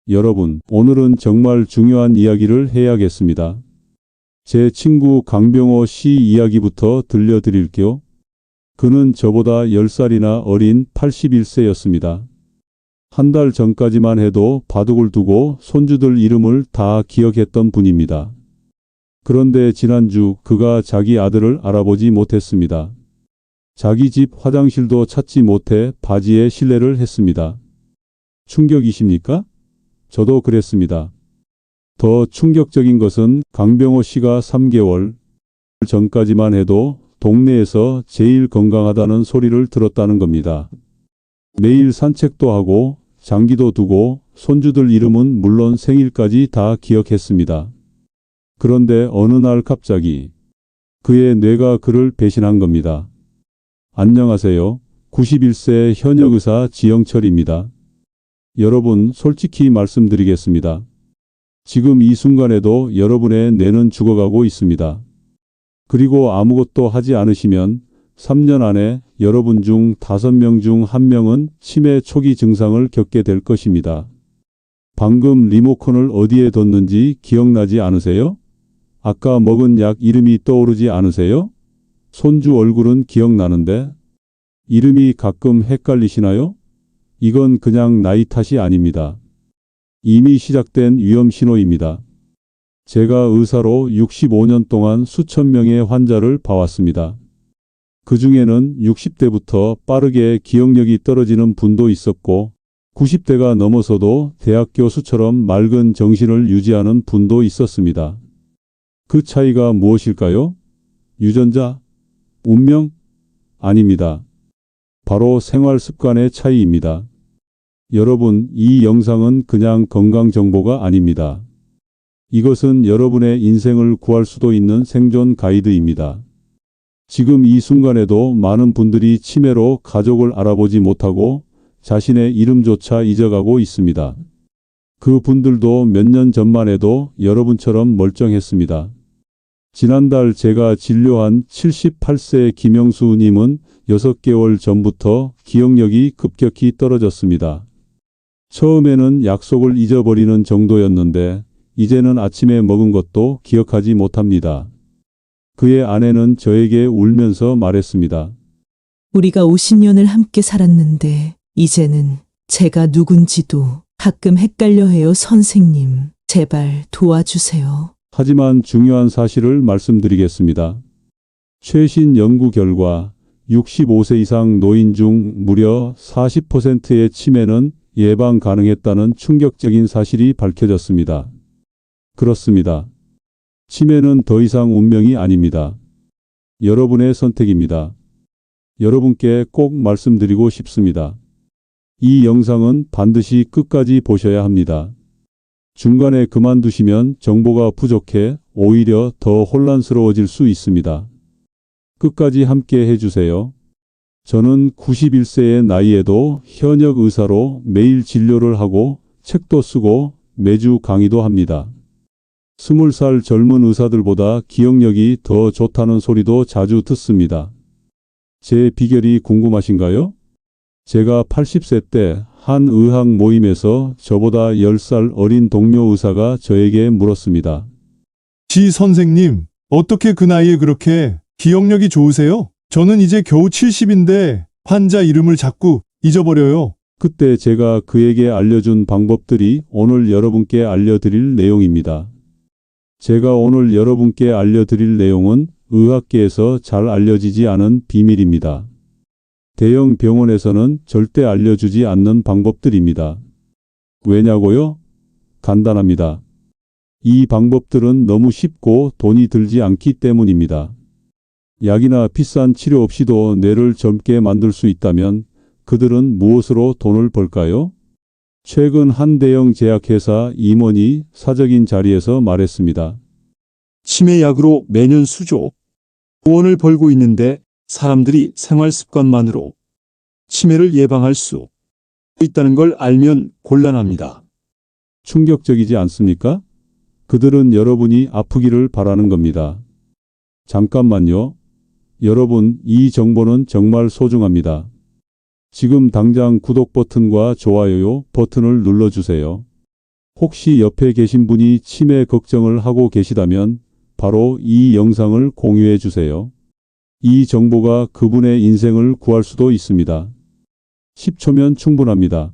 여러분, 오늘은 정말 중요한 이야기를 해야겠습니다. 제 친구 강병호 씨 이야기부터 들려드릴게요. 그는 저보다 10살이나 어린 81세였습니다. 한 달 전까지만 해도 바둑을 두고 손주들 이름을 다 기억했던 분입니다. 그런데 지난주 그가 자기 아들을 알아보지 못했습니다. 자기 집 화장실도 찾지 못해 바지에 실례를 했습니다. 충격이십니까? 저도 그랬습니다. 더 충격적인 것은 강병호 씨가 3개월 전까지만 해도 동네에서 제일 건강하다는 소리를 들었다는 겁니다. 매일 산책도 하고 장기도 두고 손주들 이름은 물론 생일까지 다 기억했습니다. 그런데 어느 날 갑자기 그의 뇌가 그를 배신한 겁니다. 안녕하세요. 91세 현역 의사 지영철입니다. 여러분, 솔직히 말씀드리겠습니다. 지금 이 순간에도 여러분의 뇌는 죽어가고 있습니다. 그리고 아무것도 하지 않으시면 3년 안에 여러분 중 5명 중 1명은 치매 초기 증상을 겪게 될 것입니다. 방금 리모컨을 어디에 뒀는지 기억나지 않으세요? 아까 먹은 약 이름이 떠오르지 않으세요? 손주 얼굴은 기억나는데 이름이 가끔 헷갈리시나요? 이건 그냥 나이 탓이 아닙니다. 이미 시작된 위험 신호입니다. 제가 의사로 65년 동안 수천 명의 환자를 봐왔습니다. 그 중에는 60대부터 빠르게 기억력이 떨어지는 분도 있었고 90대가 넘어서도 대학 교수처럼 맑은 정신을 유지하는 분도 있었습니다. 그 차이가 무엇일까요? 유전자? 운명? 아닙니다. 바로 생활 습관의 차이입니다. 여러분, 이 영상은 그냥 건강 정보가 아닙니다. 이것은 여러분의 인생을 구할 수도 있는 생존 가이드입니다. 지금 이 순간에도 많은 분들이 치매로 가족을 알아보지 못하고 자신의 이름조차 잊어가고 있습니다. 그 분들도 몇 년 전만 해도 여러분처럼 멀쩡했습니다. 지난달 제가 진료한 78세 김영수 님은 6개월 전부터 기억력이 급격히 떨어졌습니다. 처음에는 약속을 잊어버리는 정도였는데 이제는 아침에 먹은 것도 기억하지 못합니다. 그의 아내는 저에게 울면서 말했습니다. 우리가 50년을 함께 살았는데 이제는 제가 누군지도 가끔 헷갈려 해요, 선생님. 제발 도와주세요. 하지만 중요한 사실을 말씀드리겠습니다. 최신 연구 결과 65세 이상 노인 중 무려 40%의 치매는 예방 가능했다는 충격적인 사실이 밝혀졌습니다. 그렇습니다. 치매는 더 이상 운명이 아닙니다. 여러분의 선택입니다. 여러분께 꼭 말씀드리고 싶습니다. 이 영상은 반드시 끝까지 보셔야 합니다. 중간에 그만두시면 정보가 부족해 오히려 더 혼란스러워질 수 있습니다. 끝까지 함께 해주세요. 저는 91세의 나이에도 현역 의사로 매일 진료를 하고 책도 쓰고 매주 강의도 합니다. 20살 젊은 의사들보다 기억력이 더 좋다는 소리도 자주 듣습니다. 제 비결이 궁금하신가요? 제가 80세 때 한 의학 모임에서 저보다 10살 어린 동료 의사가 저에게 물었습니다. 지 선생님, 어떻게 그 나이에 그렇게 기억력이 좋으세요? 저는 이제 겨우 70인데 환자 이름을 자꾸 잊어버려요. 그때 제가 그에게 알려준 방법들이 오늘 여러분께 알려드릴 내용입니다. 제가 오늘 여러분께 알려드릴 내용은 의학계에서 잘 알려지지 않은 비밀입니다. 대형 병원에서는 절대 알려주지 않는 방법들입니다. 왜냐고요? 간단합니다. 이 방법들은 너무 쉽고 돈이 들지 않기 때문입니다. 약이나 비싼 치료 없이도 뇌를 젊게 만들 수 있다면 그들은 무엇으로 돈을 벌까요? 최근 한 대형 제약회사 임원이 사적인 자리에서 말했습니다. 치매약으로 매년 수조 원을 벌고 있는데 사람들이 생활 습관만으로 치매를 예방할 수 있다는 걸 알면 곤란합니다. 충격적이지 않습니까? 그들은 여러분이 아프기를 바라는 겁니다. 잠깐만요. 여러분, 이 정보는 정말 소중합니다. 지금 당장 구독 버튼과 좋아요 버튼을 눌러주세요. 혹시 옆에 계신 분이 치매 걱정을 하고 계시다면 바로 이 영상을 공유해 주세요. 이 정보가 그분의 인생을 구할 수도 있습니다. 10초면 충분합니다.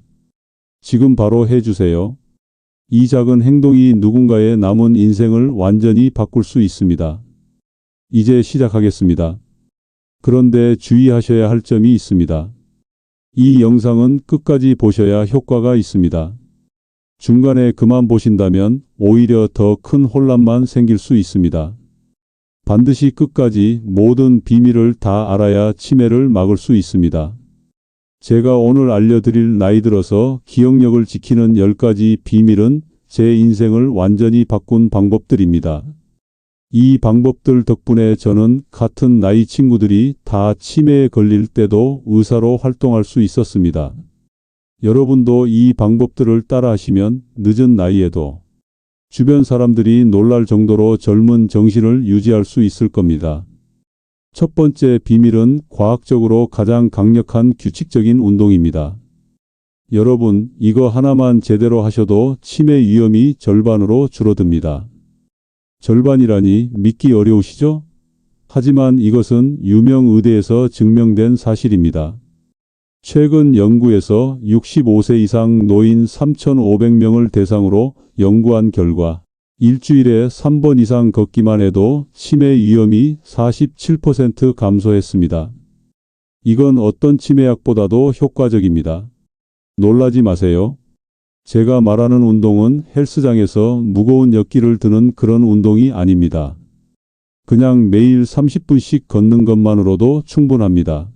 지금 바로 해주세요. 이 작은 행동이 누군가의 남은 인생을 완전히 바꿀 수 있습니다. 이제 시작하겠습니다. 그런데 주의하셔야 할 점이 있습니다. 이 영상은 끝까지 보셔야 효과가 있습니다. 중간에 그만 보신다면 오히려 더 큰 혼란만 생길 수 있습니다. 반드시 끝까지 모든 비밀을 다 알아야 치매를 막을 수 있습니다. 제가 오늘 알려드릴 나이 들어서 기억력을 지키는 10가지 비밀은 제 인생을 완전히 바꾼 방법들입니다. 이 방법들 덕분에 저는 같은 나이 친구들이 다 치매에 걸릴 때도 의사로 활동할 수 있었습니다. 여러분도 이 방법들을 따라하시면 늦은 나이에도 주변 사람들이 놀랄 정도로 젊은 정신을 유지할 수 있을 겁니다. 첫 번째 비밀은 과학적으로 가장 강력한 규칙적인 운동입니다. 여러분, 이거 하나만 제대로 하셔도 치매 위험이 절반으로 줄어듭니다. 절반이라니 믿기 어려우시죠? 하지만 이것은 유명 의대에서 증명된 사실입니다. 최근 연구에서 65세 이상 노인 3,500명을 대상으로 연구한 결과 일주일에 3번 이상 걷기만 해도 치매 위험이 47% 감소했습니다. 이건 어떤 치매약보다도 효과적입니다. 놀라지 마세요. 제가 말하는 운동은 헬스장에서 무거운 역기를 드는 그런 운동이 아닙니다. 그냥 매일 30분씩 걷는 것만으로도 충분합니다.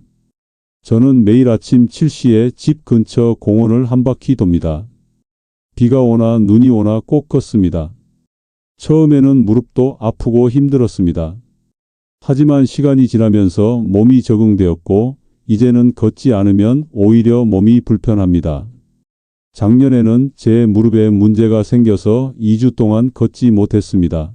저는 매일 아침 7시에 집 근처 공원을 한 바퀴 돕니다. 비가 오나 눈이 오나 꼭 걷습니다. 처음에는 무릎도 아프고 힘들었습니다. 하지만 시간이 지나면서 몸이 적응되었고 이제는 걷지 않으면 오히려 몸이 불편합니다. 작년에는 제 무릎에 문제가 생겨서 2주 동안 걷지 못했습니다.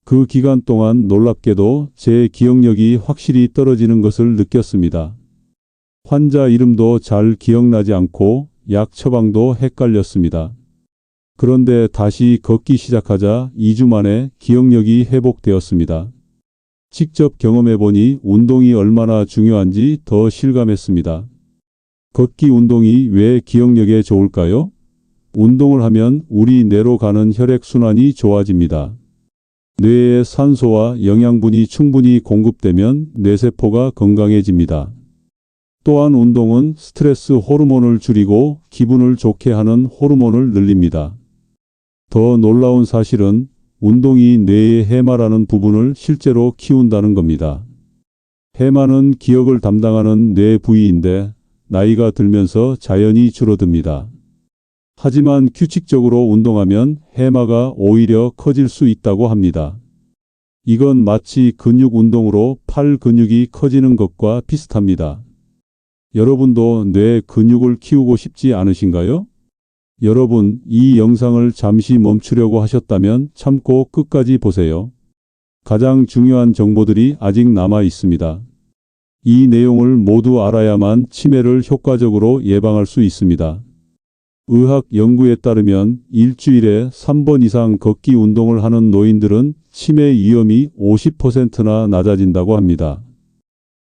그 기간 동안 놀랍게도 제 기억력이 확실히 떨어지는 것을 느꼈습니다. 환자 이름도 잘 기억나지 않고 약 처방도 헷갈렸습니다. 그런데 다시 걷기 시작하자 2주 만에 기억력이 회복되었습니다. 직접 경험해보니 운동이 얼마나 중요한지 더 실감했습니다. 걷기 운동이 왜 기억력에 좋을까요? 운동을 하면 우리 뇌로 가는 혈액순환이 좋아집니다. 뇌에 산소와 영양분이 충분히 공급되면 뇌세포가 건강해집니다. 또한 운동은 스트레스 호르몬을 줄이고 기분을 좋게 하는 호르몬을 늘립니다. 더 놀라운 사실은 운동이 뇌의 해마라는 부분을 실제로 키운다는 겁니다. 해마는 기억을 담당하는 뇌 부위인데 나이가 들면서 자연히 줄어듭니다. 하지만 규칙적으로 운동하면 해마가 오히려 커질 수 있다고 합니다. 이건 마치 근육 운동으로 팔 근육이 커지는 것과 비슷합니다. 여러분도 뇌 근육을 키우고 싶지 않으신가요? 여러분, 이 영상을 잠시 멈추려고 하셨다면 참고 끝까지 보세요. 가장 중요한 정보들이 아직 남아 있습니다. 이 내용을 모두 알아야만 치매를 효과적으로 예방할 수 있습니다. 의학 연구에 따르면 일주일에 3번 이상 걷기 운동을 하는 노인들은 치매 위험이 50%나 낮아진다고 합니다.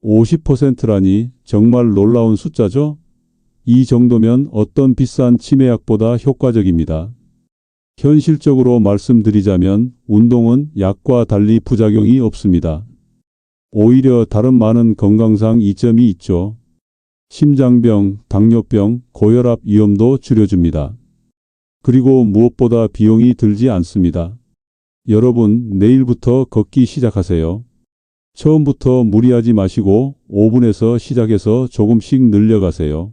50%라니 정말 놀라운 숫자죠? 이 정도면 어떤 비싼 치매약보다 효과적입니다. 현실적으로 말씀드리자면 운동은 약과 달리 부작용이 없습니다. 오히려 다른 많은 건강상 이점이 있죠. 심장병, 당뇨병, 고혈압 위험도 줄여줍니다. 그리고 무엇보다 비용이 들지 않습니다. 여러분, 내일부터 걷기 시작하세요. 처음부터 무리하지 마시고 5분에서 시작해서 조금씩 늘려가세요.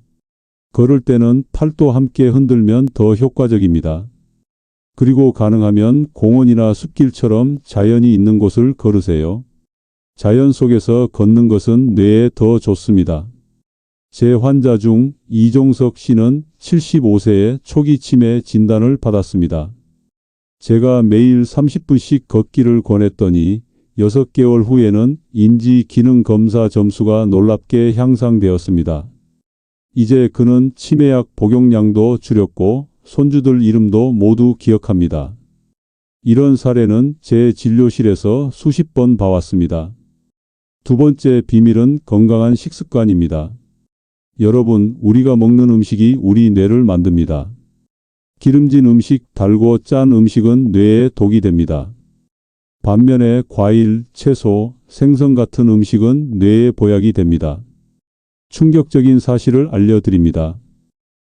걸을 때는 팔도 함께 흔들면 더 효과적입니다. 그리고 가능하면 공원이나 숲길처럼 자연이 있는 곳을 걸으세요. 자연 속에서 걷는 것은 뇌에 더 좋습니다. 제 환자 중 이종석 씨는 75세에 초기 치매 진단을 받았습니다. 제가 매일 30분씩 걷기를 권했더니 6개월 후에는 인지 기능 검사 점수가 놀랍게 향상되었습니다. 이제 그는 치매약 복용량도 줄였고 손주들 이름도 모두 기억합니다. 이런 사례는 제 진료실에서 수십 번 봐왔습니다. 두 번째 비밀은 건강한 식습관입니다. 여러분, 우리가 먹는 음식이 우리 뇌를 만듭니다. 기름진 음식, 달고 짠 음식은 뇌에 독이 됩니다. 반면에 과일, 채소, 생선 같은 음식은 뇌에 보약이 됩니다. 충격적인 사실을 알려드립니다.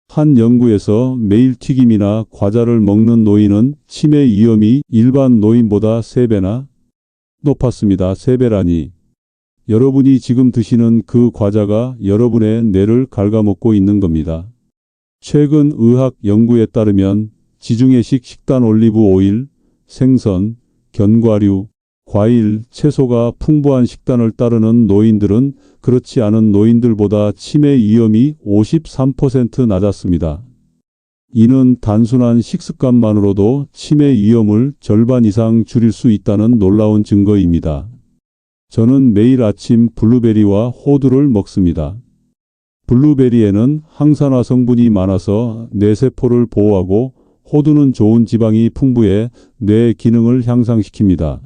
한 연구에서 매일 튀김이나 과자를 먹는 노인은 치매 위험이 일반 노인보다 3배나 높았습니다. 3배라니. 여러분이 지금 드시는 그 과자가 여러분의 뇌를 갉아먹고 있는 겁니다. 최근 의학 연구에 따르면 지중해식 식단 올리브 오일, 생선, 견과류, 과일, 채소가 풍부한 식단을 따르는 노인들은 그렇지 않은 노인들보다 치매 위험이 53% 낮았습니다. 이는 단순한 식습관만으로도 치매 위험을 절반 이상 줄일 수 있다는 놀라운 증거입니다. 저는 매일 아침 블루베리와 호두를 먹습니다. 블루베리에는 항산화 성분이 많아서 뇌세포를 보호하고 호두는 좋은 지방이 풍부해 뇌 기능을 향상시킵니다.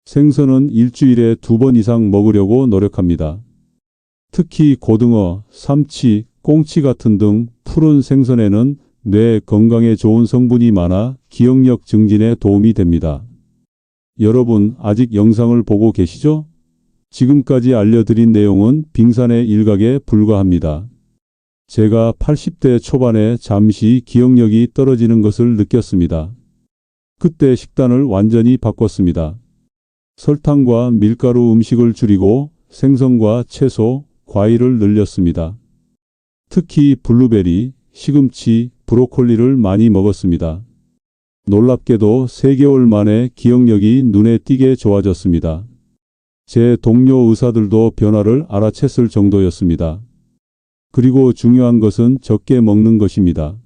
생선은 일주일에 2번 이상 먹으려고 노력합니다. 특히 고등어, 삼치, 꽁치 같은 등 푸른 생선에는 뇌 건강에 좋은 성분이 많아 기억력 증진에 도움이 됩니다. 여러분, 아직 영상을 보고 계시죠? 지금까지 알려드린 내용은 빙산의 일각에 불과합니다. 제가 80대 초반에 잠시 기억력이 떨어지는 것을 느꼈습니다. 그때 식단을 완전히 바꿨습니다. 설탕과 밀가루 음식을 줄이고 생선과 채소, 과일을 늘렸습니다. 특히 블루베리, 시금치, 브로콜리를 많이 먹었습니다. 놀랍게도 3개월 만에 기억력이 눈에 띄게 좋아졌습니다. 제 동료 의사들도 변화를 알아챘을 정도였습니다. 그리고 중요한 것은 적게 먹는 것입니다.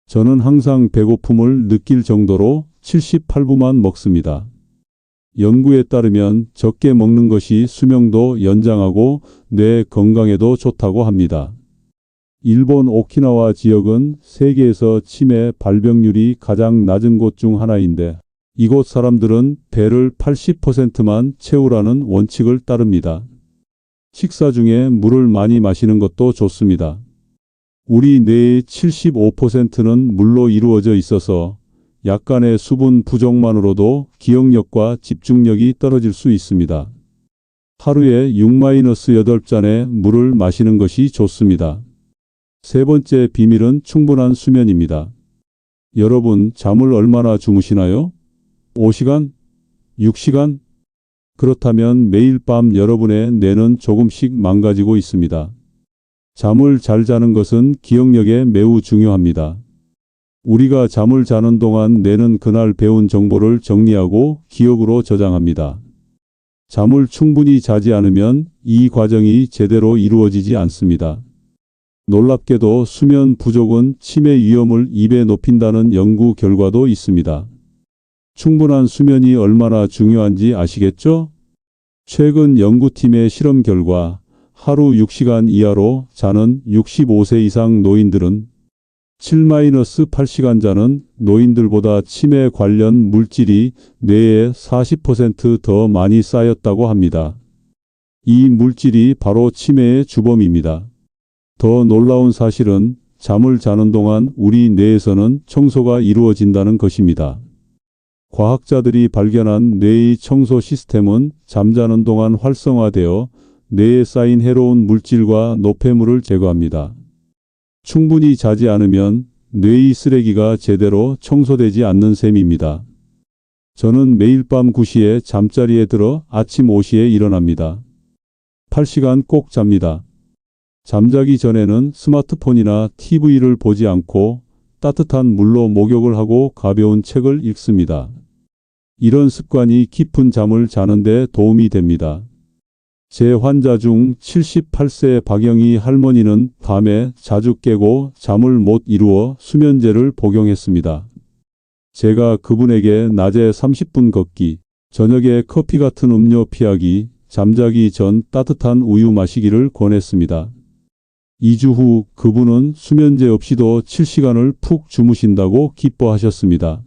저는 항상 배고픔을 느낄 정도로 78부만 먹습니다. 연구에 따르면 적게 먹는 것이 수명도 연장하고 뇌 건강에도 좋다고 합니다. 일본 오키나와 지역은 세계에서 치매 발병률이 가장 낮은 곳 중 하나인데 이곳 사람들은 배를 80%만 채우라는 원칙을 따릅니다. 식사 중에 물을 많이 마시는 것도 좋습니다. 우리 뇌의 75%는 물로 이루어져 있어서 약간의 수분 부족만으로도 기억력과 집중력이 떨어질 수 있습니다. 하루에 6-8잔의 물을 마시는 것이 좋습니다. 세 번째 비밀은 충분한 수면입니다. 여러분, 잠을 얼마나 주무시나요? 5시간? 6시간? 그렇다면 매일 밤 여러분의 뇌는 조금씩 망가지고 있습니다. 잠을 잘 자는 것은 기억력에 매우 중요합니다. 우리가 잠을 자는 동안 뇌는 그날 배운 정보를 정리하고 기억으로 저장합니다. 잠을 충분히 자지 않으면 이 과정이 제대로 이루어지지 않습니다. 놀랍게도 수면 부족은 치매 위험을 2배 높인다는 연구 결과도 있습니다. 충분한 수면이 얼마나 중요한지 아시겠죠? 최근 연구팀의 실험 결과 하루 6시간 이하로 자는 65세 이상 노인들은 7-8시간 자는 노인들보다 치매 관련 물질이 뇌에 40% 더 많이 쌓였다고 합니다. 이 물질이 바로 치매의 주범입니다. 더 놀라운 사실은 잠을 자는 동안 우리 뇌에서는 청소가 이루어진다는 것입니다. 과학자들이 발견한 뇌의 청소 시스템은 잠자는 동안 활성화되어 뇌에 쌓인 해로운 물질과 노폐물을 제거합니다. 충분히 자지 않으면 뇌의 쓰레기가 제대로 청소되지 않는 셈입니다. 저는 매일 밤 9시에 잠자리에 들어 아침 5시에 일어납니다. 8시간 꼭 잡니다. 잠자기 전에는 스마트폰이나 TV를 보지 않고 따뜻한 물로 목욕을 하고 가벼운 책을 읽습니다. 이런 습관이 깊은 잠을 자는 데 도움이 됩니다. 제 환자 중 78세 박영희 할머니는 밤에 자주 깨고 잠을 못 이루어 수면제를 복용했습니다. 제가 그분에게 낮에 30분 걷기, 저녁에 커피 같은 음료 피하기, 잠자기 전 따뜻한 우유 마시기를 권했습니다. 2주 후 그분은 수면제 없이도 7시간을 푹 주무신다고 기뻐하셨습니다.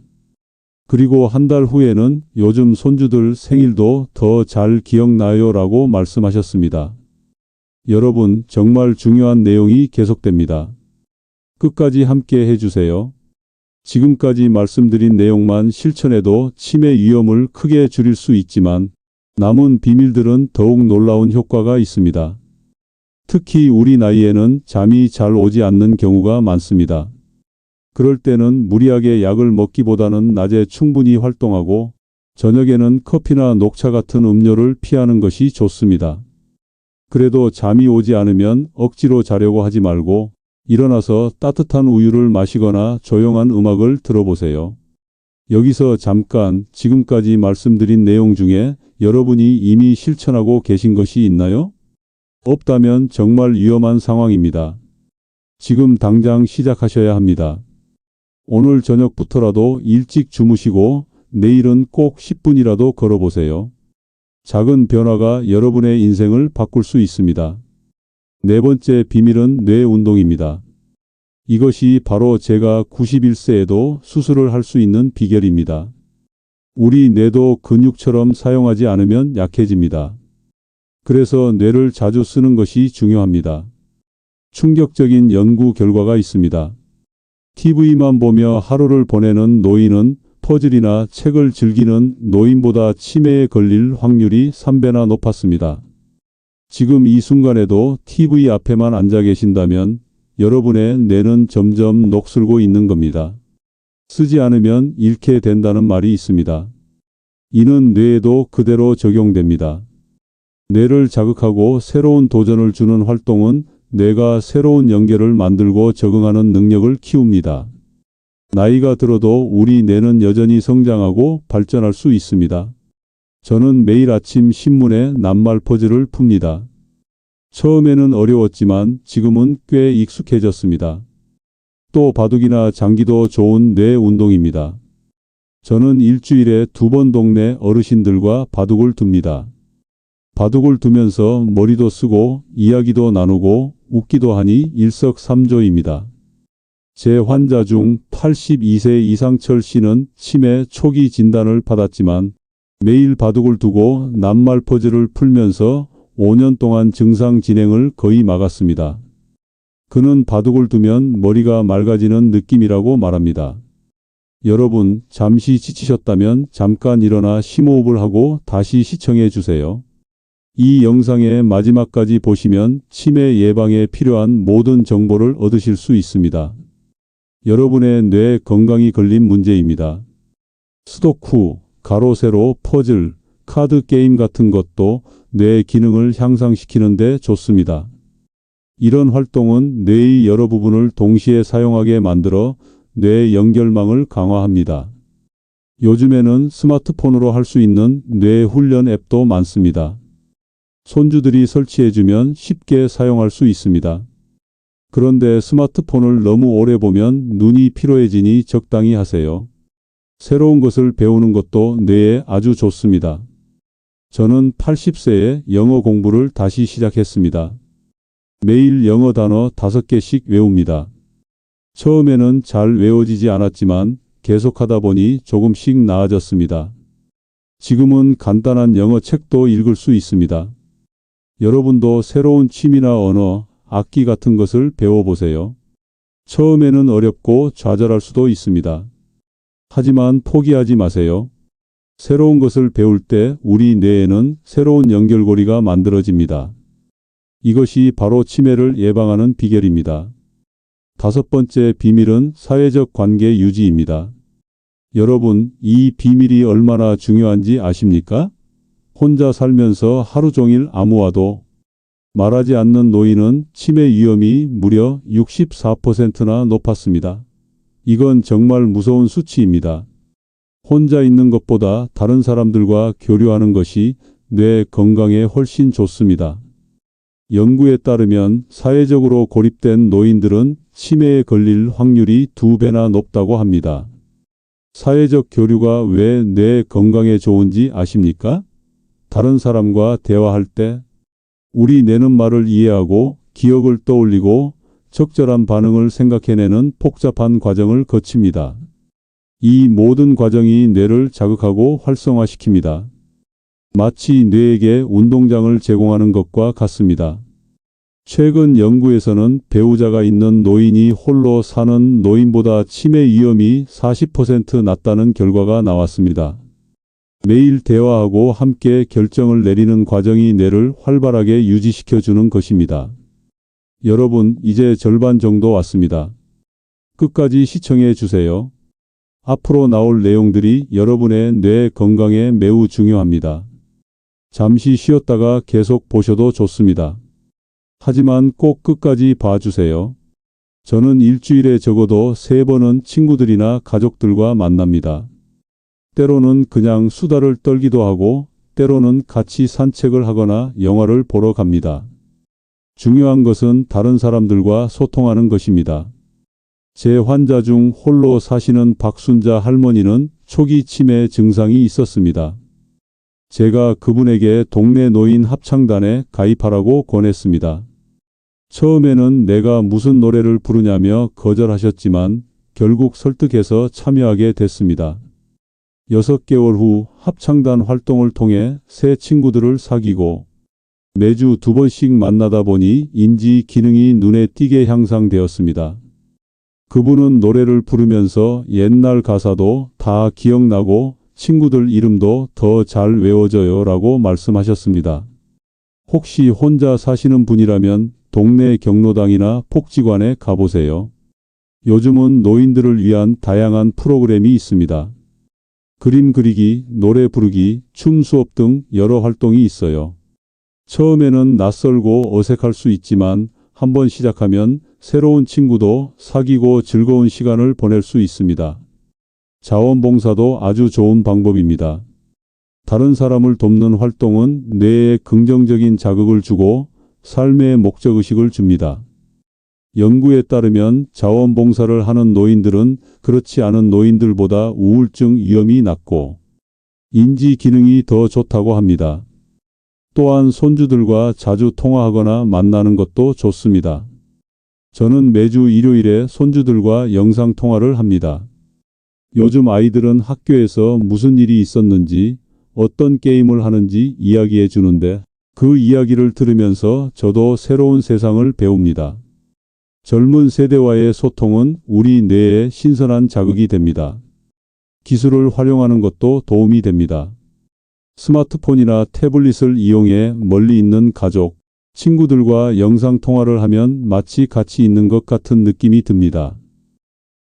그리고 한 달 후에는 요즘 손주들 생일도 더 잘 기억나요라고 말씀하셨습니다. 여러분, 정말 중요한 내용이 계속됩니다. 끝까지 함께 해주세요. 지금까지 말씀드린 내용만 실천해도 치매 위험을 크게 줄일 수 있지만 남은 비밀들은 더욱 놀라운 효과가 있습니다. 특히 우리 나이에는 잠이 잘 오지 않는 경우가 많습니다. 그럴 때는 무리하게 약을 먹기보다는 낮에 충분히 활동하고 저녁에는 커피나 녹차 같은 음료를 피하는 것이 좋습니다. 그래도 잠이 오지 않으면 억지로 자려고 하지 말고 일어나서 따뜻한 우유를 마시거나 조용한 음악을 들어보세요. 여기서 잠깐 지금까지 말씀드린 내용 중에 여러분이 이미 실천하고 계신 것이 있나요? 없다면 정말 위험한 상황입니다. 지금 당장 시작하셔야 합니다. 오늘 저녁부터라도 일찍 주무시고 내일은 꼭 10분이라도 걸어보세요. 작은 변화가 여러분의 인생을 바꿀 수 있습니다. 네 번째 비밀은 뇌 운동입니다. 이것이 바로 제가 91세에도 수술을 할 수 있는 비결입니다. 우리 뇌도 근육처럼 사용하지 않으면 약해집니다. 그래서 뇌를 자주 쓰는 것이 중요합니다. 충격적인 연구 결과가 있습니다. TV만 보며 하루를 보내는 노인은 퍼즐이나 책을 즐기는 노인보다 치매에 걸릴 확률이 3배나 높았습니다. 지금 이 순간에도 TV 앞에만 앉아 계신다면 여러분의 뇌는 점점 녹슬고 있는 겁니다. 쓰지 않으면 잃게 된다는 말이 있습니다. 이는 뇌에도 그대로 적용됩니다. 뇌를 자극하고 새로운 도전을 주는 활동은 뇌가 새로운 연결을 만들고 적응하는 능력을 키웁니다. 나이가 들어도 우리 뇌는 여전히 성장하고 발전할 수 있습니다. 저는 매일 아침 신문에 낱말 퍼즐을 풉니다. 처음에는 어려웠지만 지금은 꽤 익숙해졌습니다. 또 바둑이나 장기도 좋은 뇌 운동입니다. 저는 일주일에 2번 동네 어르신들과 바둑을 둡니다. 바둑을 두면서 머리도 쓰고 이야기도 나누고 웃기도 하니 일석삼조입니다. 제 환자 중 82세 이상철 씨는 치매 초기 진단을 받았지만 매일 바둑을 두고 낱말 퍼즐을 풀면서 5년 동안 증상 진행을 거의 막았습니다. 그는 바둑을 두면 머리가 맑아지는 느낌이라고 말합니다. 여러분, 잠시 지치셨다면 잠깐 일어나 심호흡을 하고 다시 시청해 주세요. 이 영상의 마지막까지 보시면 치매 예방에 필요한 모든 정보를 얻으실 수 있습니다. 여러분의 뇌 건강이 걸린 문제입니다. 스도쿠, 가로 세로 퍼즐, 카드 게임 같은 것도 뇌 기능을 향상시키는 데 좋습니다. 이런 활동은 뇌의 여러 부분을 동시에 사용하게 만들어 뇌 연결망을 강화합니다. 요즘에는 스마트폰으로 할 수 있는 뇌 훈련 앱도 많습니다. 손주들이 설치해주면 쉽게 사용할 수 있습니다. 그런데 스마트폰을 너무 오래 보면 눈이 피로해지니 적당히 하세요. 새로운 것을 배우는 것도 뇌에 아주 좋습니다. 저는 80세에 영어 공부를 다시 시작했습니다. 매일 영어 단어 5개씩 외웁니다. 처음에는 잘 외워지지 않았지만 계속하다 보니 조금씩 나아졌습니다. 지금은 간단한 영어 책도 읽을 수 있습니다. 여러분도 새로운 취미나 언어, 악기 같은 것을 배워보세요. 처음에는 어렵고 좌절할 수도 있습니다. 하지만 포기하지 마세요. 새로운 것을 배울 때 우리 뇌에는 새로운 연결고리가 만들어집니다. 이것이 바로 치매를 예방하는 비결입니다. 5번째 비밀은 사회적 관계 유지입니다. 여러분, 이 비밀이 얼마나 중요한지 아십니까? 혼자 살면서 하루 종일 아무와도 말하지 않는 노인은 치매 위험이 무려 64%나 높았습니다. 이건 정말 무서운 수치입니다. 혼자 있는 것보다 다른 사람들과 교류하는 것이 뇌 건강에 훨씬 좋습니다. 연구에 따르면 사회적으로 고립된 노인들은 치매에 걸릴 확률이 2배나 높다고 합니다. 사회적 교류가 왜 뇌 건강에 좋은지 아십니까? 다른 사람과 대화할 때 우리 뇌는 말을 이해하고 기억을 떠올리고 적절한 반응을 생각해내는 복잡한 과정을 거칩니다. 이 모든 과정이 뇌를 자극하고 활성화시킵니다. 마치 뇌에게 운동장을 제공하는 것과 같습니다. 최근 연구에서는 배우자가 있는 노인이 홀로 사는 노인보다 치매 위험이 40% 낮다는 결과가 나왔습니다. 매일 대화하고 함께 결정을 내리는 과정이 뇌를 활발하게 유지시켜주는 것입니다. 여러분, 이제 절반 정도 왔습니다. 끝까지 시청해 주세요. 앞으로 나올 내용들이 여러분의 뇌 건강에 매우 중요합니다. 잠시 쉬었다가 계속 보셔도 좋습니다. 하지만 꼭 끝까지 봐주세요. 저는 일주일에 적어도 3번은 친구들이나 가족들과 만납니다. 때로는 그냥 수다를 떨기도 하고 때로는 같이 산책을 하거나 영화를 보러 갑니다. 중요한 것은 다른 사람들과 소통하는 것입니다. 제 환자 중 홀로 사시는 박순자 할머니는 초기 치매 증상이 있었습니다. 제가 그분에게 동네 노인 합창단에 가입하라고 권했습니다. 처음에는 내가 무슨 노래를 부르냐며 거절하셨지만 결국 설득해서 참여하게 됐습니다. 6개월 후 합창단 활동을 통해 새 친구들을 사귀고 매주 2번씩 만나다 보니 인지 기능이 눈에 띄게 향상되었습니다. 그분은 노래를 부르면서 옛날 가사도 다 기억나고 친구들 이름도 더 잘 외워져요 라고 말씀하셨습니다. 혹시 혼자 사시는 분이라면 동네 경로당이나 복지관에 가보세요. 요즘은 노인들을 위한 다양한 프로그램이 있습니다. 그림 그리기, 노래 부르기, 춤 수업 등 여러 활동이 있어요. 처음에는 낯설고 어색할 수 있지만 한번 시작하면 새로운 친구도 사귀고 즐거운 시간을 보낼 수 있습니다. 자원봉사도 아주 좋은 방법입니다. 다른 사람을 돕는 활동은 뇌에 긍정적인 자극을 주고 삶의 목적의식을 줍니다. 연구에 따르면 자원봉사를 하는 노인들은 그렇지 않은 노인들보다 우울증 위험이 낮고 인지 기능이 더 좋다고 합니다. 또한 손주들과 자주 통화하거나 만나는 것도 좋습니다. 저는 매주 일요일에 손주들과 영상통화를 합니다. 요즘 아이들은 학교에서 무슨 일이 있었는지, 어떤 게임을 하는지 이야기해 주는데 그 이야기를 들으면서 저도 새로운 세상을 배웁니다. 젊은 세대와의 소통은 우리 뇌에 신선한 자극이 됩니다. 기술을 활용하는 것도 도움이 됩니다. 스마트폰이나 태블릿을 이용해 멀리 있는 가족, 친구들과 영상통화를 하면 마치 같이 있는 것 같은 느낌이 듭니다.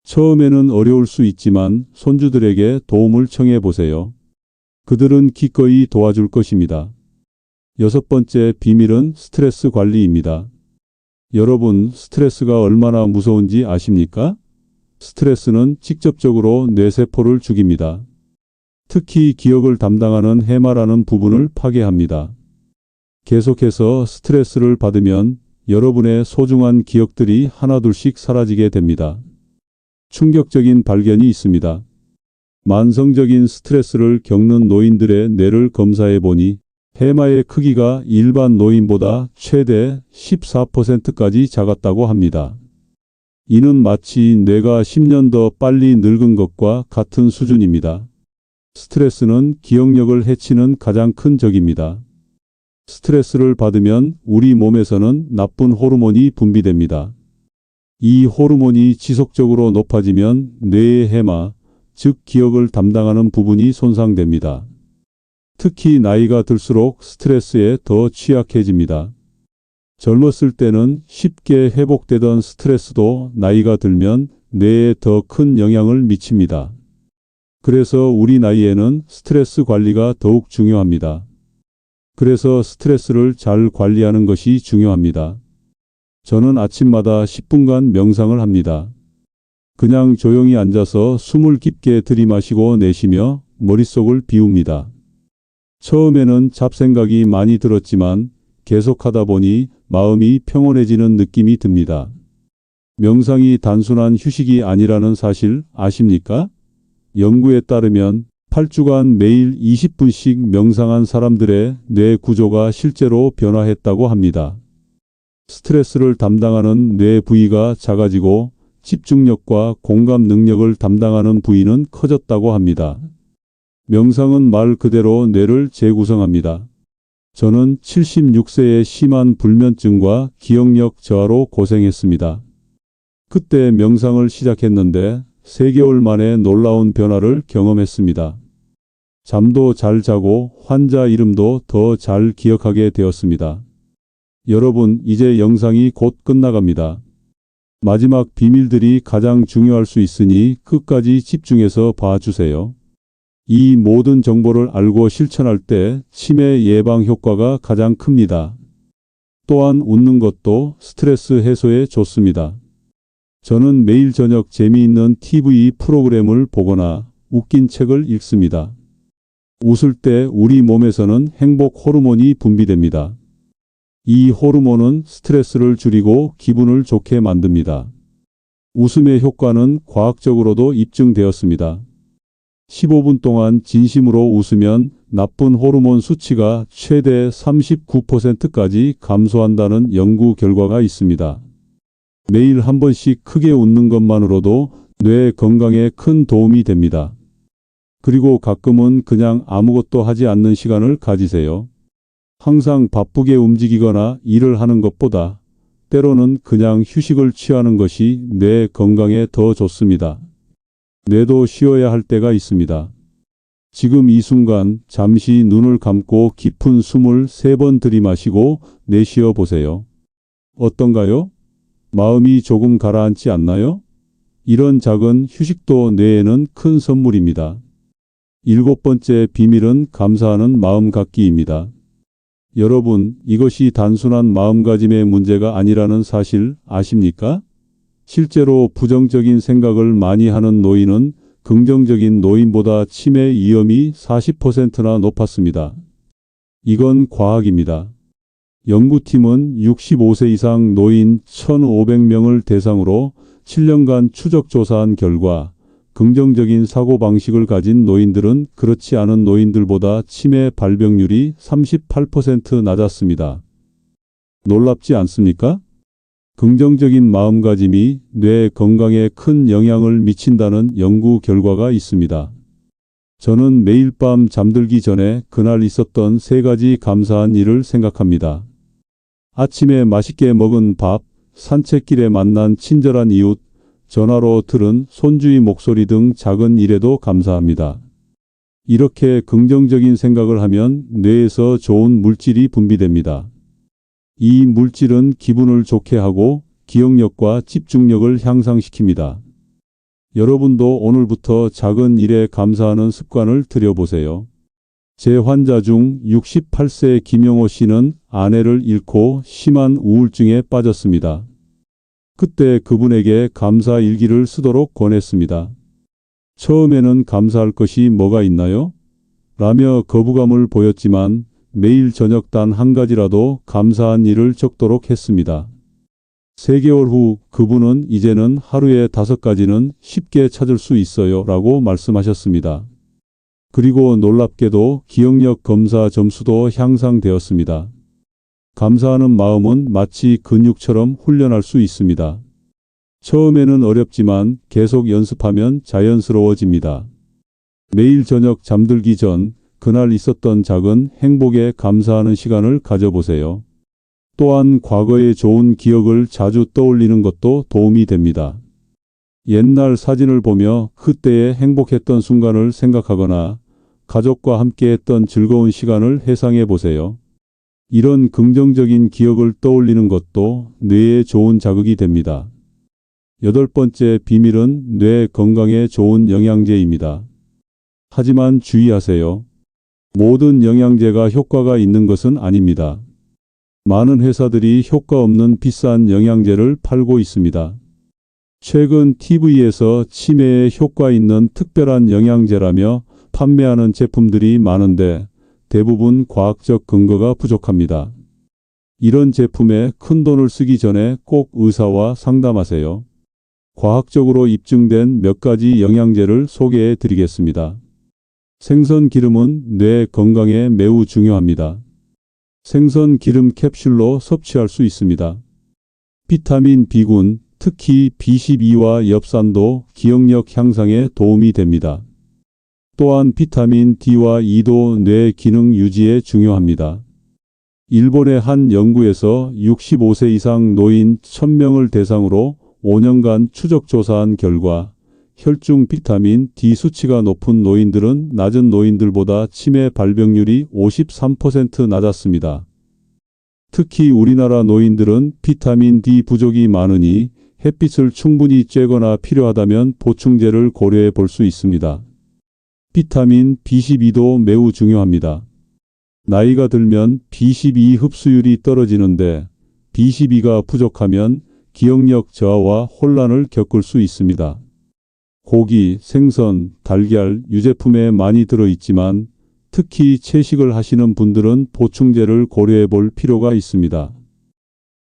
처음에는 어려울 수 있지만 손주들에게 도움을 청해 보세요. 그들은 기꺼이 도와줄 것입니다. 6번째 비밀은 스트레스 관리입니다. 여러분, 스트레스가 얼마나 무서운지 아십니까? 스트레스는 직접적으로 뇌세포를 죽입니다. 특히 기억을 담당하는 해마라는 부분을 파괴합니다. 계속해서 스트레스를 받으면 여러분의 소중한 기억들이 하나둘씩 사라지게 됩니다. 충격적인 발견이 있습니다. 만성적인 스트레스를 겪는 노인들의 뇌를 검사해 보니 해마의 크기가 일반 노인보다 최대 14%까지 작았다고 합니다. 이는 마치 뇌가 10년 더 빨리 늙은 것과 같은 수준입니다. 스트레스는 기억력을 해치는 가장 큰 적입니다. 스트레스를 받으면 우리 몸에서는 나쁜 호르몬이 분비됩니다. 이 호르몬이 지속적으로 높아지면 뇌의 해마, 즉 기억을 담당하는 부분이 손상됩니다. 특히 나이가 들수록 스트레스에 더 취약해집니다. 젊었을 때는 쉽게 회복되던 스트레스도 나이가 들면 뇌에 더 큰 영향을 미칩니다. 그래서 우리 나이에는 스트레스 관리가 더욱 중요합니다. 그래서 스트레스를 잘 관리하는 것이 중요합니다. 저는 아침마다 10분간 명상을 합니다. 그냥 조용히 앉아서 숨을 깊게 들이마시고 내쉬며 머릿속을 비웁니다. 처음에는 잡생각이 많이 들었지만 계속하다 보니 마음이 평온해지는 느낌이 듭니다. 명상이 단순한 휴식이 아니라는 사실 아십니까? 연구에 따르면 8주간 매일 20분씩 명상한 사람들의 뇌 구조가 실제로 변화했다고 합니다. 스트레스를 담당하는 뇌 부위가 작아지고 집중력과 공감 능력을 담당하는 부위는 커졌다고 합니다. 명상은 말 그대로 뇌를 재구성합니다. 저는 76세에 심한 불면증과 기억력 저하로 고생했습니다. 그때 명상을 시작했는데 3개월 만에 놀라운 변화를 경험했습니다. 잠도 잘 자고 환자 이름도 더 잘 기억하게 되었습니다. 여러분, 이제 영상이 곧 끝나갑니다. 마지막 비밀들이 가장 중요할 수 있으니 끝까지 집중해서 봐주세요. 이 모든 정보를 알고 실천할 때 치매 예방 효과가 가장 큽니다. 또한 웃는 것도 스트레스 해소에 좋습니다. 저는 매일 저녁 재미있는 TV 프로그램을 보거나 웃긴 책을 읽습니다. 웃을 때 우리 몸에서는 행복 호르몬이 분비됩니다. 이 호르몬은 스트레스를 줄이고 기분을 좋게 만듭니다. 웃음의 효과는 과학적으로도 입증되었습니다. 15분 동안 진심으로 웃으면 나쁜 호르몬 수치가 최대 39%까지 감소한다는 연구 결과가 있습니다. 매일 한 번씩 크게 웃는 것만으로도 뇌 건강에 큰 도움이 됩니다. 그리고 가끔은 그냥 아무것도 하지 않는 시간을 가지세요. 항상 바쁘게 움직이거나 일을 하는 것보다 때로는 그냥 휴식을 취하는 것이 뇌 건강에 더 좋습니다. 뇌도 쉬어야 할 때가 있습니다. 지금 이 순간 잠시 눈을 감고 깊은 숨을 3번 들이마시고 내쉬어 보세요. 어떤가요? 마음이 조금 가라앉지 않나요? 이런 작은 휴식도 뇌에는 큰 선물입니다. 7번째 비밀은 감사하는 마음 갖기입니다. 여러분, 이것이 단순한 마음가짐의 문제가 아니라는 사실 아십니까? 실제로 부정적인 생각을 많이 하는 노인은 긍정적인 노인보다 치매 위험이 40%나 높았습니다. 이건 과학입니다. 연구팀은 65세 이상 노인 1,500명을 대상으로 7년간 추적 조사한 결과 긍정적인 사고방식을 가진 노인들은 그렇지 않은 노인들보다 치매 발병률이 38% 낮았습니다. 놀랍지 않습니까? 긍정적인 마음가짐이 뇌 건강에 큰 영향을 미친다는 연구 결과가 있습니다. 저는 매일 밤 잠들기 전에 그날 있었던 3가지 감사한 일을 생각합니다. 아침에 맛있게 먹은 밥, 산책길에 만난 친절한 이웃, 전화로 들은 손주의 목소리 등 작은 일에도 감사합니다. 이렇게 긍정적인 생각을 하면 뇌에서 좋은 물질이 분비됩니다. 이 물질은 기분을 좋게 하고 기억력과 집중력을 향상시킵니다. 여러분도 오늘부터 작은 일에 감사하는 습관을 들여보세요. 제 환자 중 68세 김영호 씨는 아내를 잃고 심한 우울증에 빠졌습니다. 그때 그분에게 감사 일기를 쓰도록 권했습니다. 처음에는 감사할 것이 뭐가 있나요? 라며 거부감을 보였지만 매일 저녁 단 한 가지라도 감사한 일을 적도록 했습니다. 3개월 후 그분은 이제는 하루에 5가지는 쉽게 찾을 수 있어요 라고 말씀하셨습니다. 그리고 놀랍게도 기억력 검사 점수도 향상되었습니다. 감사하는 마음은 마치 근육처럼 훈련할 수 있습니다. 처음에는 어렵지만 계속 연습하면 자연스러워집니다. 매일 저녁 잠들기 전 그날 있었던 작은 행복에 감사하는 시간을 가져보세요. 또한 과거의 좋은 기억을 자주 떠올리는 것도 도움이 됩니다. 옛날 사진을 보며 그때의 행복했던 순간을 생각하거나 가족과 함께했던 즐거운 시간을 회상해 보세요. 이런 긍정적인 기억을 떠올리는 것도 뇌에 좋은 자극이 됩니다. 8번째 비밀은 뇌 건강에 좋은 영양제입니다. 하지만 주의하세요. 모든 영양제가 효과가 있는 것은 아닙니다. 많은 회사들이 효과 없는 비싼 영양제를 팔고 있습니다. 최근 TV에서 치매에 효과 있는 특별한 영양제라며 판매하는 제품들이 많은데 대부분 과학적 근거가 부족합니다. 이런 제품에 큰 돈을 쓰기 전에 꼭 의사와 상담하세요. 과학적으로 입증된 몇 가지 영양제를 소개해 드리겠습니다. 생선 기름은 뇌 건강에 매우 중요합니다. 생선 기름 캡슐로 섭취할 수 있습니다. 비타민 B군, 특히 B12와 엽산도 기억력 향상에 도움이 됩니다. 또한 비타민 D와 E도 뇌 기능 유지에 중요합니다. 일본의 한 연구에서 65세 이상 노인 1000명을 대상으로 5년간 추적 조사한 결과 혈중 비타민 D 수치가 높은 노인들은 낮은 노인들보다 치매 발병률이 53% 낮았습니다. 특히 우리나라 노인들은 비타민 D 부족이 많으니 햇빛을 충분히 쬐거나 필요하다면 보충제를 고려해 볼 수 있습니다. 비타민 B12도 매우 중요합니다. 나이가 들면 B12 흡수율이 떨어지는데 B12가 부족하면 기억력 저하와 혼란을 겪을 수 있습니다. 고기, 생선, 달걀, 유제품에 많이 들어있지만 특히 채식을 하시는 분들은 보충제를 고려해 볼 필요가 있습니다.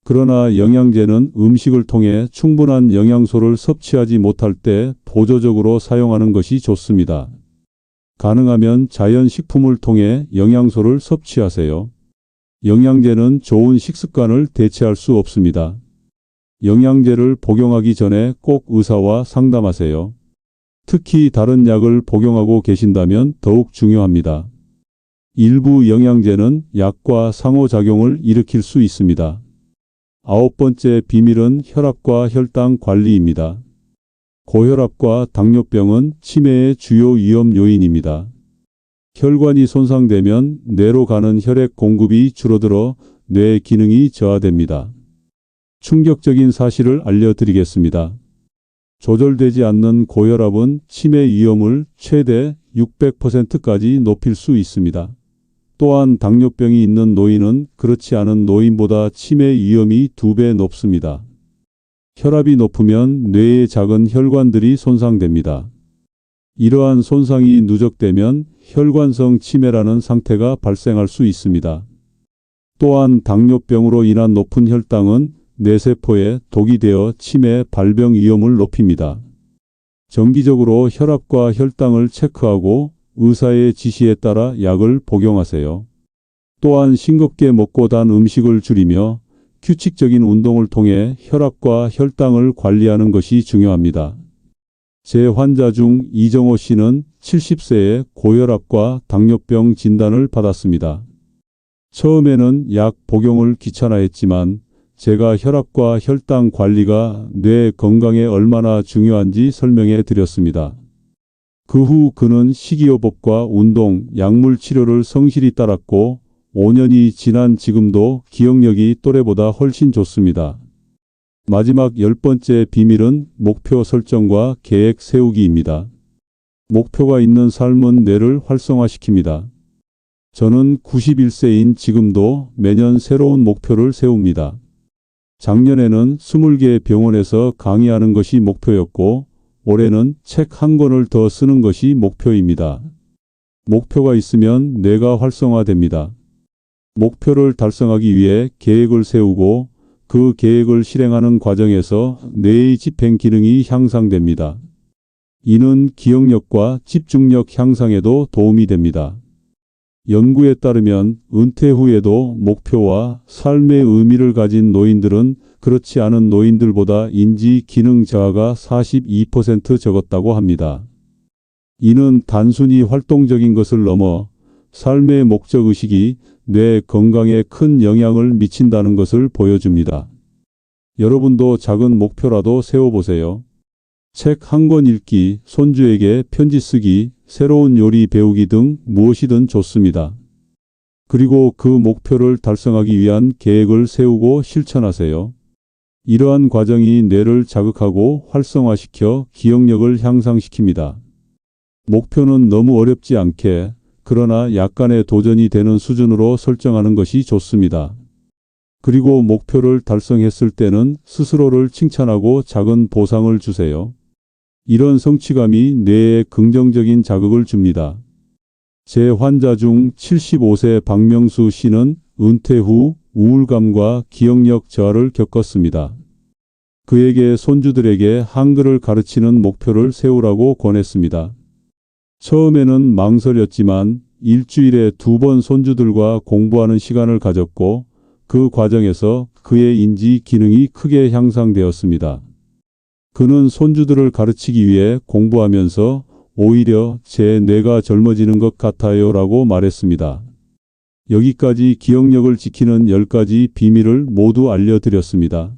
그러나 영양제는 음식을 통해 충분한 영양소를 섭취하지 못할 때 보조적으로 사용하는 것이 좋습니다. 가능하면 자연식품을 통해 영양소를 섭취하세요. 영양제는 좋은 식습관을 대체할 수 없습니다. 영양제를 복용하기 전에 꼭 의사와 상담하세요. 특히 다른 약을 복용하고 계신다면 더욱 중요합니다. 일부 영양제는 약과 상호작용을 일으킬 수 있습니다. 9번째 비밀은 혈압과 혈당 관리입니다. 고혈압과 당뇨병은 치매의 주요 위험 요인입니다. 혈관이 손상되면 뇌로 가는 혈액 공급이 줄어들어 뇌 기능이 저하됩니다. 충격적인 사실을 알려드리겠습니다. 조절되지 않는 고혈압은 치매 위험을 최대 600%까지 높일 수 있습니다. 또한 당뇨병이 있는 노인은 그렇지 않은 노인보다 치매 위험이 2배 높습니다. 혈압이 높으면 뇌의 작은 혈관들이 손상됩니다. 이러한 손상이 누적되면 혈관성 치매라는 상태가 발생할 수 있습니다. 또한 당뇨병으로 인한 높은 혈당은 뇌세포에 독이 되어 치매 발병 위험을 높입니다. 정기적으로 혈압과 혈당을 체크하고 의사의 지시에 따라 약을 복용하세요. 또한 싱겁게 먹고 단 음식을 줄이며 규칙적인 운동을 통해 혈압과 혈당을 관리하는 것이 중요합니다. 제 환자 중 이정호 씨는 70세에 고혈압과 당뇨병 진단을 받았습니다. 처음에는 약 복용을 귀찮아했지만 제가 혈압과 혈당 관리가 뇌 건강에 얼마나 중요한지 설명해 드렸습니다. 그 후 그는 식이요법과 운동, 약물 치료를 성실히 따랐고 5년이 지난 지금도 기억력이 또래보다 훨씬 좋습니다. 마지막 10번째 비밀은 목표 설정과 계획 세우기입니다. 목표가 있는 삶은 뇌를 활성화시킵니다. 저는 91세인 지금도 매년 새로운 목표를 세웁니다. 작년에는 20개 병원에서 강의하는 것이 목표였고 올해는 책 1권을 더 쓰는 것이 목표입니다. 목표가 있으면 뇌가 활성화됩니다. 목표를 달성하기 위해 계획을 세우고 그 계획을 실행하는 과정에서 뇌의 집행 기능이 향상됩니다. 이는 기억력과 집중력 향상에도 도움이 됩니다. 연구에 따르면 은퇴 후에도 목표와 삶의 의미를 가진 노인들은 그렇지 않은 노인들보다 인지 기능 저하가 42% 적었다고 합니다. 이는 단순히 활동적인 것을 넘어 삶의 목적의식이 뇌 건강에 큰 영향을 미친다는 것을 보여줍니다. 여러분도 작은 목표라도 세워보세요. 책 1권 읽기, 손주에게 편지 쓰기, 새로운 요리 배우기 등 무엇이든 좋습니다. 그리고 그 목표를 달성하기 위한 계획을 세우고 실천하세요. 이러한 과정이 뇌를 자극하고 활성화시켜 기억력을 향상시킵니다. 목표는 너무 어렵지 않게, 그러나 약간의 도전이 되는 수준으로 설정하는 것이 좋습니다. 그리고 목표를 달성했을 때는 스스로를 칭찬하고 작은 보상을 주세요. 이런 성취감이 뇌에 긍정적인 자극을 줍니다. 제 환자 중 75세 박명수 씨는 은퇴 후 우울감과 기억력 저하를 겪었습니다. 그에게 손주들에게 한글을 가르치는 목표를 세우라고 권했습니다. 처음에는 망설였지만 일주일에 2번 손주들과 공부하는 시간을 가졌고 그 과정에서 그의 인지 기능이 크게 향상되었습니다. 그는 손주들을 가르치기 위해 공부하면서 오히려 제 뇌가 젊어지는 것 같아요 라고 말했습니다. 여기까지 기억력을 지키는 10가지 비밀을 모두 알려드렸습니다.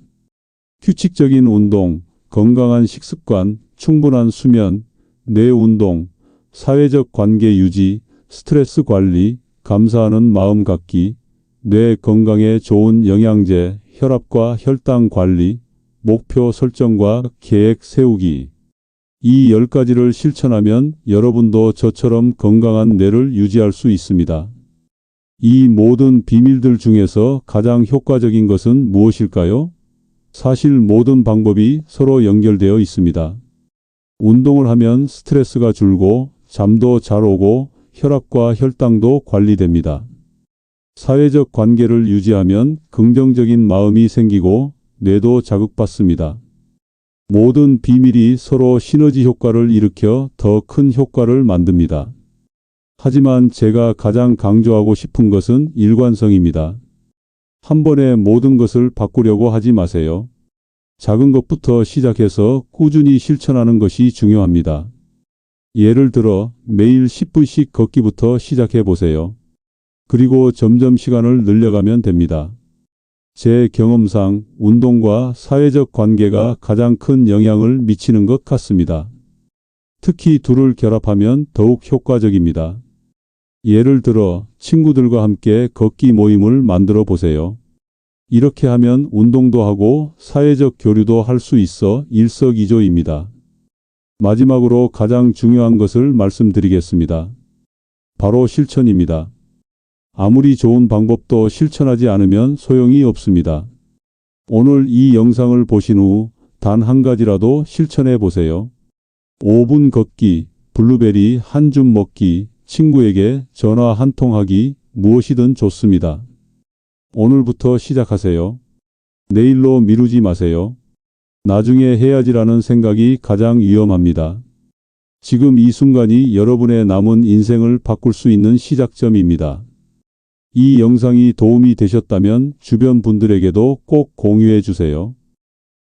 규칙적인 운동, 건강한 식습관, 충분한 수면, 뇌 운동, 사회적 관계 유지, 스트레스 관리, 감사하는 마음 갖기, 뇌 건강에 좋은 영양제, 혈압과 혈당 관리, 목표 설정과 계획 세우기. 이 10가지를 실천하면 여러분도 저처럼 건강한 뇌를 유지할 수 있습니다. 이 모든 비밀들 중에서 가장 효과적인 것은 무엇일까요? 사실 모든 방법이 서로 연결되어 있습니다. 운동을 하면 스트레스가 줄고 잠도 잘 오고 혈압과 혈당도 관리됩니다. 사회적 관계를 유지하면 긍정적인 마음이 생기고 뇌도 자극받습니다. 모든 비밀이 서로 시너지 효과를 일으켜 더 큰 효과를 만듭니다. 하지만 제가 가장 강조하고 싶은 것은 일관성입니다. 한 번에 모든 것을 바꾸려고 하지 마세요. 작은 것부터 시작해서 꾸준히 실천하는 것이 중요합니다. 예를 들어 매일 10분씩 걷기부터 시작해 보세요. 그리고 점점 시간을 늘려가면 됩니다. 제 경험상 운동과 사회적 관계가 가장 큰 영향을 미치는 것 같습니다. 특히 둘을 결합하면 더욱 효과적입니다. 예를 들어 친구들과 함께 걷기 모임을 만들어 보세요. 이렇게 하면 운동도 하고 사회적 교류도 할 수 있어 일석이조입니다. 마지막으로 가장 중요한 것을 말씀드리겠습니다. 바로 실천입니다. 아무리 좋은 방법도 실천하지 않으면 소용이 없습니다. 오늘 이 영상을 보신 후 단 한 가지라도 실천해 보세요. 5분 걷기, 블루베리 한 줌 먹기, 친구에게 전화 한 통 하기, 무엇이든 좋습니다. 오늘부터 시작하세요. 내일로 미루지 마세요. 나중에 해야지라는 생각이 가장 위험합니다. 지금 이 순간이 여러분의 남은 인생을 바꿀 수 있는 시작점입니다. 이 영상이 도움이 되셨다면 주변 분들에게도 꼭 공유해 주세요.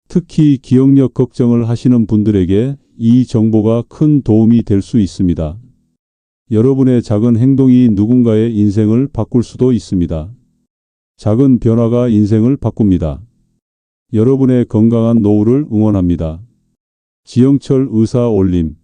특히 기억력 걱정을 하시는 분들에게 이 정보가 큰 도움이 될 수 있습니다. 여러분의 작은 행동이 누군가의 인생을 바꿀 수도 있습니다. 작은 변화가 인생을 바꿉니다. 여러분의 건강한 노후를 응원합니다. 지영철 의사 올림.